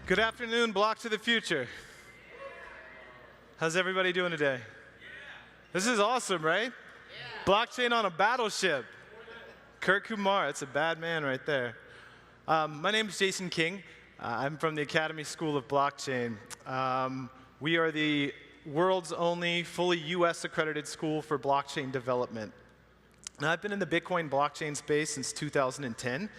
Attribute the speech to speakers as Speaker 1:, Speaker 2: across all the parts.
Speaker 1: Good afternoon, Block to the Future. How's everybody doing today? This is awesome, right? Blockchain on a battleship. Kurt Kumar, that's a bad man right there. My name is Jason King. I'm from the Academy School of Blockchain. We are the world's only fully US accredited school for blockchain development. Now, I've been in the Bitcoin blockchain space since 2010.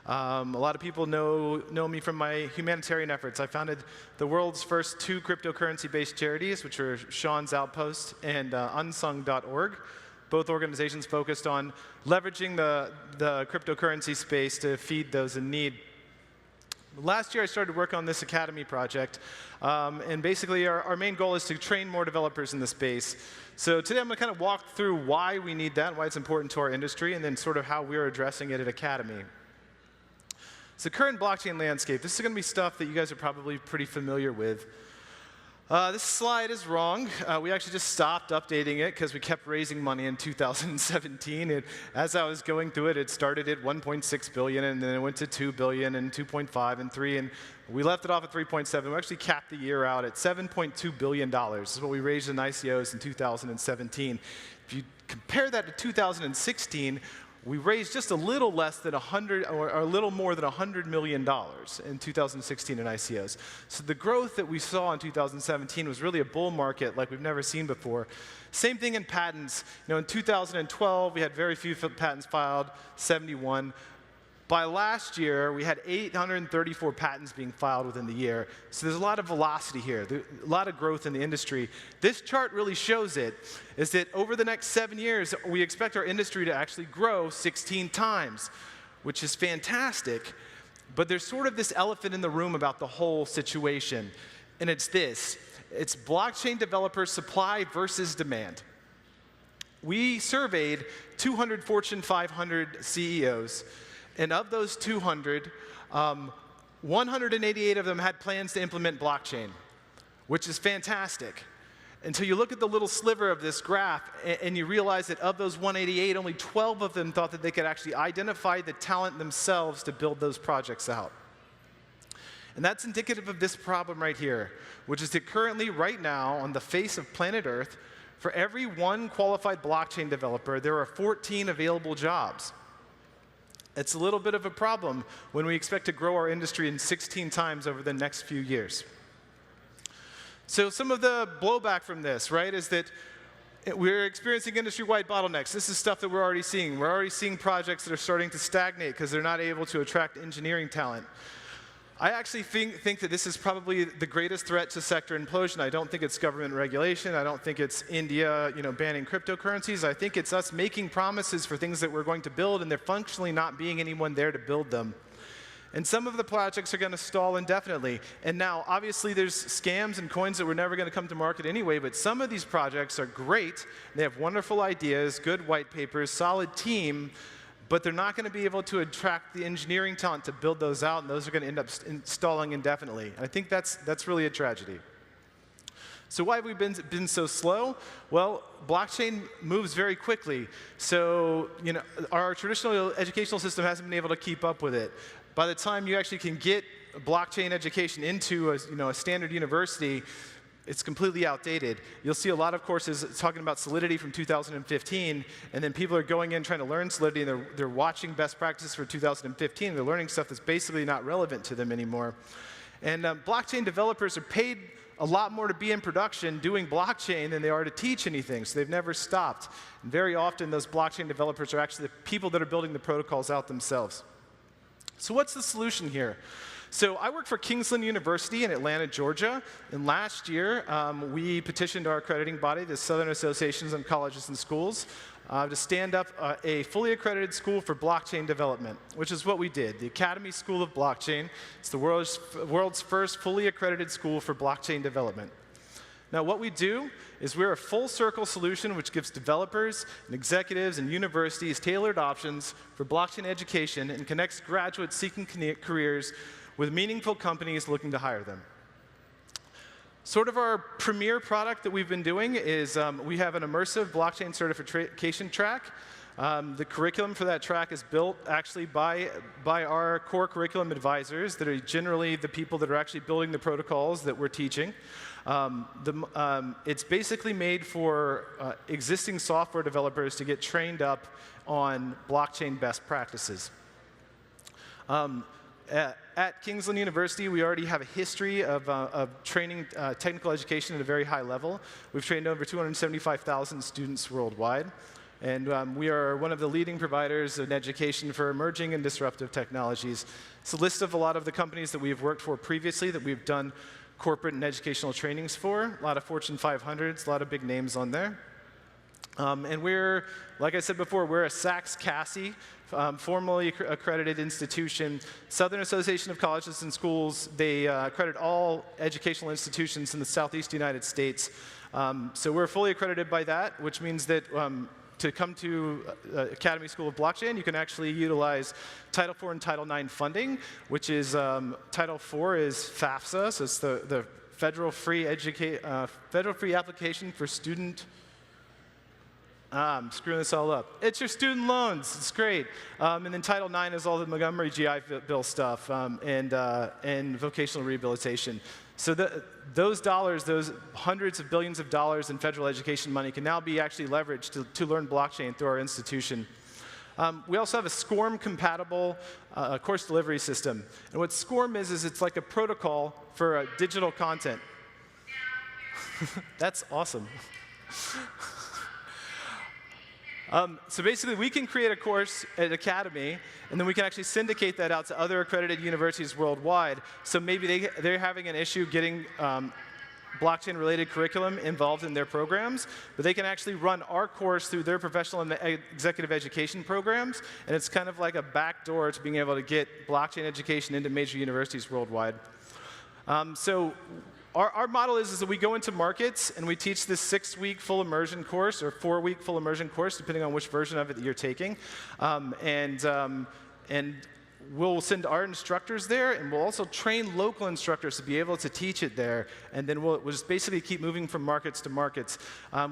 Speaker 1: A lot of people know me from my humanitarian efforts. I founded the world's first 2 cryptocurrency-based charities, which are Sean's Outpost and unsung.org. Both organizations focused on leveraging the cryptocurrency space to feed those in need. Last year, I started work on this Academy project, and basically our main goal is to train more developers in the space. So today I'm going to kind of walk through why we need that, why it's important to our industry, and then sort of how we're addressing it at Academy. So current blockchain landscape, this is going to be stuff that you guys are probably pretty familiar with. This slide is wrong. We actually just stopped updating it because we kept raising money in 2017. And as I was going through it, it started at 1.6 billion, and then it went to 2 billion, and 2.5, and 3, and we left it off at 3.7. We actually capped the year out at $7.2 billion. This is what we raised in ICOs in 2017. If you compare that to 2016, we raised just a little less than 100, or a little more than $100 million in 2016 in ICOs. So the growth that we saw in 2017 was really a bull market like we've never seen before. Same thing in patents. In 2012, we had very few patents filed, 71. By last year, we had 834 patents being filed within the year. So there's a lot of velocity here, a lot of growth in the industry. This chart really shows it, is that over the next 7 years, we expect our industry to actually grow 16 times, which is fantastic. But there's sort of this elephant in the room about the whole situation, and it's this. It's blockchain developer supply versus demand. We surveyed 200 Fortune 500 CEOs. And of those 200, 188 of them had plans to implement blockchain, which is fantastic. Until you look at the little sliver of this graph, and you realize that of those 188, only 12 of them thought that they could actually identify the talent themselves to build those projects out. And that's indicative of this problem right here, which is that currently, right now, on the face of planet Earth, for every 1 qualified blockchain developer, there are 14 available jobs. It's a little bit of a problem when we expect to grow our industry in 16 times over the next few years. So some of the blowback from this, right, is that we're experiencing industry-wide bottlenecks. This is stuff that we're already seeing. We're already seeing projects that are starting to stagnate because they're not able to attract engineering talent. I actually think that this is probably the greatest threat to sector implosion. I don't think it's government regulation. I don't think it's India, banning cryptocurrencies. I think it's us making promises for things that we're going to build, and there functionally not being anyone there to build them. And some of the projects are going to stall indefinitely. And now, obviously, there's scams and coins that were never going to come to market anyway, but some of these projects are great. They have wonderful ideas, good white papers, solid team, but they're not going to be able to attract the engineering talent to build those out, and those are going to end up stalling indefinitely. And I think that's really a tragedy. So why have we been so slow? Well, blockchain moves very quickly. So our traditional educational system hasn't been able to keep up with it. By the time you actually can get blockchain education into a standard university, it's completely outdated. You'll see a lot of courses talking about Solidity from 2015, and then people are going in trying to learn Solidity, and they're watching best practices for 2015, and they're learning stuff that's basically not relevant to them anymore. And blockchain developers are paid a lot more to be in production doing blockchain than they are to teach anything, so they've never stopped. And very often, those blockchain developers are actually the people that are building the protocols out themselves. So what's the solution here? So I work for Kingsland University in Atlanta, Georgia, and last year we petitioned our accrediting body, the Southern Associations of Colleges and Schools, to stand up a fully accredited school for blockchain development, which is what we did. The Academy School of Blockchain is the world's first fully accredited school for blockchain development. Now, what we do is we're a full-circle solution which gives developers and executives and universities tailored options for blockchain education and connects graduates seeking careers with meaningful companies looking to hire them. Sort of our premier product that we've been doing is we have an immersive blockchain certification track. The curriculum for that track is built actually by our core curriculum advisors that are generally the people that are actually building the protocols that we're teaching. It's basically made for existing software developers to get trained up on blockchain best practices. At Kingsland University, we already have a history of training technical education at a very high level. We've trained over 275,000 students worldwide. And we are one of the leading providers in education for emerging and disruptive technologies. It's a list of a lot of the companies that we've worked for previously that we've done corporate and educational trainings for. A lot of Fortune 500s, a lot of big names on there. And we're, like I said before, we're a Sachs-CASI, formally accredited institution. Southern Association of Colleges and Schools, they accredit all educational institutions in the Southeast United States. So we're fully accredited by that, which means that to come to Academy School of Blockchain, you can actually utilize Title IV and Title IX funding, which is Title IV is FAFSA, so it's the Federal Free Application for Student. I'm screwing this all up. It's your student loans. It's great. And then Title IX is all the Montgomery GI Bill stuff and vocational rehabilitation. So those dollars, those hundreds of billions of dollars in federal education money can now be actually leveraged to learn blockchain through our institution. We also have a SCORM-compatible course delivery system. And what SCORM is it's like a protocol for digital content. That's awesome. So basically, we can create a course at Academy, and then we can actually syndicate that out to other accredited universities worldwide. So maybe they're having an issue getting blockchain-related curriculum involved in their programs, but they can actually run our course through their professional and executive education programs, and it's kind of like a backdoor to being able to get blockchain education into major universities worldwide. So our model is that we go into markets and we teach this 6-week full immersion course or 4-week full immersion course, depending on which version of it that you're taking. And we'll send our instructors there, and we'll also train local instructors to be able to teach it there. And then we'll just basically keep moving from markets to markets.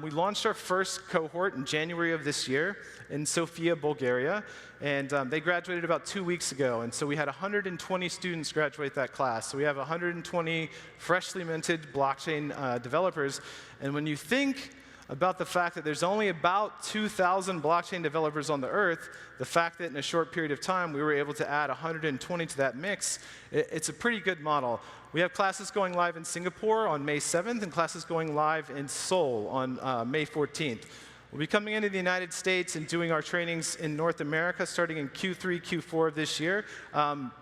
Speaker 1: We launched our first cohort in January of this year in Sofia, Bulgaria. And they graduated about 2 weeks ago. And so we had 120 students graduate that class. So we have 120 freshly minted blockchain developers. And when you think about the fact that there's only about 2,000 blockchain developers on the earth, the fact that in a short period of time we were able to add 120 to that mix, it's a pretty good model. We have classes going live in Singapore on May 7th and classes going live in Seoul on May 14th. We'll be coming into the United States and doing our trainings in North America starting in Q3, Q4 of this year,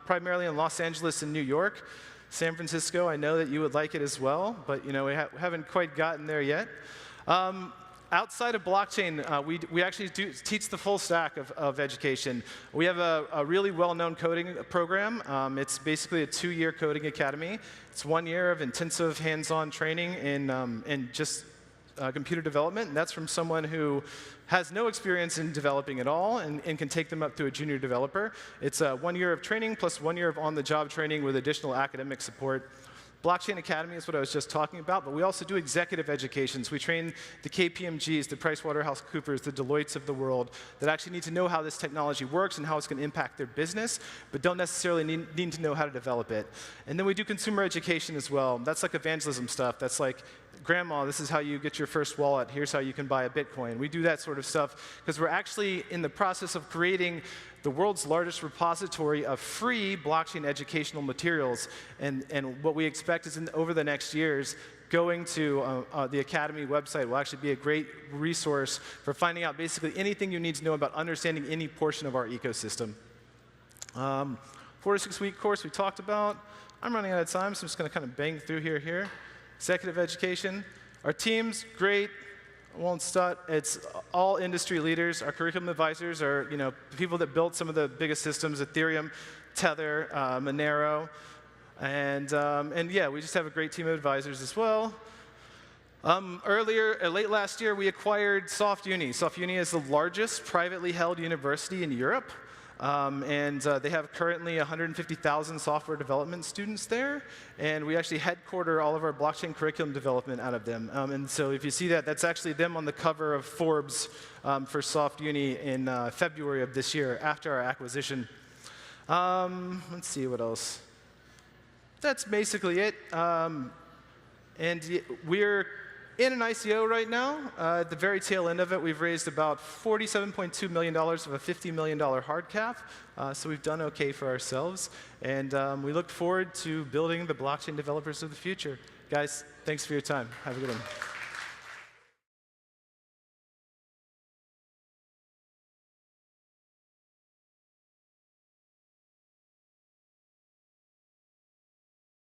Speaker 1: primarily in Los Angeles and New York. San Francisco, I know that you would like it as well, but we haven't quite gotten there yet. Outside of blockchain, we actually do teach the full stack of education. We have a really well-known coding program. It's basically a 2-year coding academy. It's 1 year of intensive hands-on training in just computer development, and that's from someone who has no experience in developing at all and can take them up to a junior developer. It's 1 year of training plus 1 year of on-the-job training with additional academic support. Blockchain Academy is what I was just talking about, but we also do executive educations. We train the KPMGs, the PricewaterhouseCoopers, the Deloittes of the world that actually need to know how this technology works and how it's going to impact their business, but don't necessarily need to know how to develop it. And then we do consumer education as well. That's like evangelism stuff. That's like, Grandma, this is how you get your first wallet. Here's how you can buy a Bitcoin. We do that sort of stuff because we're actually in the process of creating the world's largest repository of free blockchain educational materials. And what we expect is over the next years, going to the Academy website will actually be a great resource for finding out basically anything you need to know about understanding any portion of our ecosystem. 4 to 6 week course we talked about. I'm running out of time, so I'm just going to kind of bang through here. Executive education. Our team's great. I won't start. It's all industry leaders. Our curriculum advisors are, the people that built some of the biggest systems: Ethereum, Tether, Monero, and yeah, we just have a great team of advisors as well. Late last year, we acquired SoftUni. SoftUni is the largest privately held university in Europe. They have currently 150,000 software development students there, and we actually headquarter all of our blockchain curriculum development out of them. And so if you see that, that's actually them on the cover of Forbes for Soft Uni in February of this year, after our acquisition. Let's see what else. That's basically it. We're in an ICO right now. At the very tail end of it, we've raised about $47.2 million of a $50 million hard cap. So we've done OK for ourselves. And we look forward to building the blockchain developers of the future. Guys, thanks for your time. Have a good one.